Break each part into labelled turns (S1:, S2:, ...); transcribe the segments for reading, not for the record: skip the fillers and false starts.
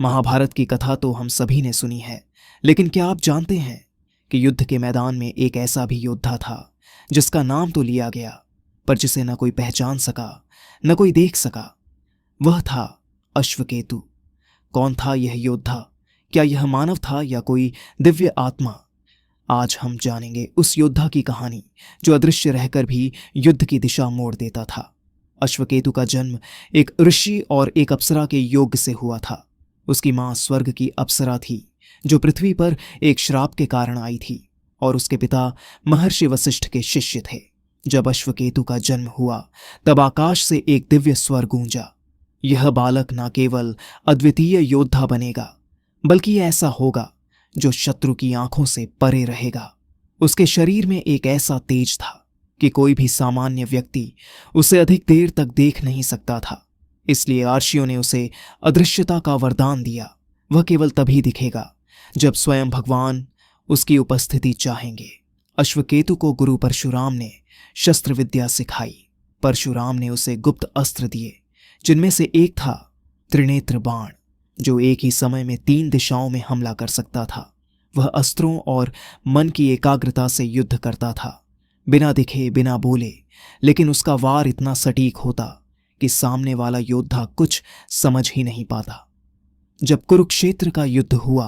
S1: महाभारत की कथा तो हम सभी ने सुनी है, लेकिन क्या आप जानते हैं कि युद्ध के मैदान में एक ऐसा भी योद्धा था जिसका नाम तो लिया गया, पर जिसे न कोई पहचान सका, न कोई देख सका। वह था अश्वकेतु। कौन था यह योद्धा? क्या यह मानव था या कोई दिव्य आत्मा? आज हम जानेंगे उस योद्धा की कहानी जो अदृश्य रहकर भी युद्ध की दिशा मोड़ देता था। अश्वकेतु का जन्म एक ऋषि और एक अप्सरा के योग से हुआ था। उसकी मां स्वर्ग की अप्सरा थी जो पृथ्वी पर एक श्राप के कारण आई थी, और उसके पिता महर्षि वशिष्ठ के शिष्य थे। जब अश्वकेतु का जन्म हुआ तब आकाश से एक दिव्य स्वर गूंजा, यह बालक न केवल अद्वितीय योद्धा बनेगा, बल्कि ऐसा होगा जो शत्रु की आंखों से परे रहेगा। उसके शरीर में एक ऐसा तेज था कि कोई भी सामान्य व्यक्ति उसे अधिक देर तक देख नहीं सकता था। इसलिए आर्षियों ने उसे अदृश्यता का वरदान दिया। वह केवल तभी दिखेगा जब स्वयं भगवान उसकी उपस्थिति चाहेंगे। अश्वकेतु को गुरु परशुराम ने शस्त्र विद्या सिखाई। परशुराम ने उसे गुप्त अस्त्र दिए, जिनमें से एक था त्रिनेत्र बाण, जो एक ही समय में 3 दिशाओं में हमला कर सकता था। वह अस्त्रों और मन की एकाग्रता से युद्ध करता था, बिना दिखे, बिना बोले, लेकिन उसका वार इतना सटीक होता कि सामने वाला योद्धा कुछ समझ ही नहीं पाता। जब कुरुक्षेत्र का युद्ध हुआ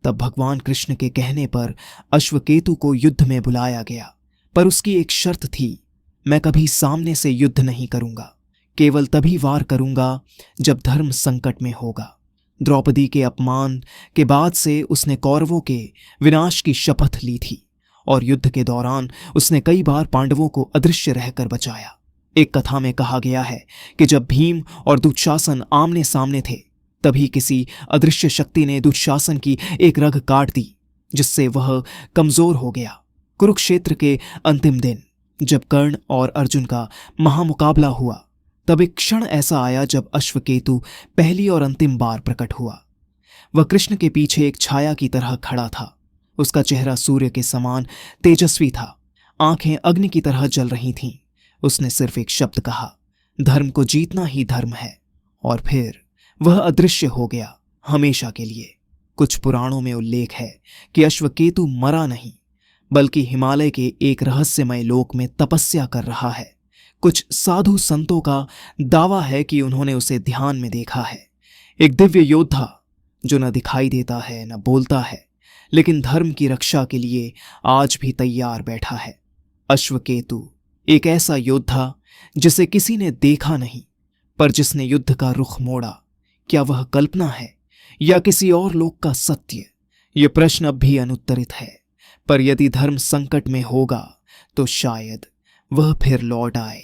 S1: तब भगवान कृष्ण के कहने पर अश्वकेतु को युद्ध में बुलाया गया, पर उसकी एक शर्त थी, मैं कभी सामने से युद्ध नहीं करूंगा, केवल तभी वार करूंगा जब धर्म संकट में होगा। द्रौपदी के अपमान के बाद से उसने कौरवों के विनाश की शपथ ली थी, और युद्ध के दौरान उसने कई बार पांडवों को अदृश्य रहकर बचाया। एक कथा में कहा गया है कि जब भीम और दुशासन आमने सामने थे, तभी किसी अदृश्य शक्ति ने दुशासन की एक रग काट दी, जिससे वह कमजोर हो गया। कुरुक्षेत्र के अंतिम दिन जब कर्ण और अर्जुन का महामुकाबला हुआ, तब एक क्षण ऐसा आया जब अश्वकेतु पहली और अंतिम बार प्रकट हुआ। वह कृष्ण के पीछे एक छाया की तरह खड़ा था। उसका चेहरा सूर्य के समान तेजस्वी था, आंखें अग्नि की तरह जल रही थीं। उसने सिर्फ एक शब्द कहा, धर्म को जीतना ही धर्म है, और फिर वह अदृश्य हो गया हमेशा के लिए। कुछ पुराणों में उल्लेख है कि अश्वकेतु मरा नहीं, बल्कि हिमालय के एक रहस्यमय लोक में तपस्या कर रहा है। कुछ साधु संतों का दावा है कि उन्होंने उसे ध्यान में देखा है। एक दिव्य योद्धा जो न दिखाई देता है, न बोलता है, लेकिन धर्म की रक्षा के लिए आज भी तैयार बैठा है। अश्वकेतु एक ऐसा योद्धा जिसे किसी ने देखा नहीं, पर जिसने युद्ध का रुख मोड़ा। क्या वह कल्पना है या किसी और लोक का सत्य? यह प्रश्न अब भी अनुत्तरित है, पर यदि धर्म संकट में होगा तो शायद वह फिर लौट आए।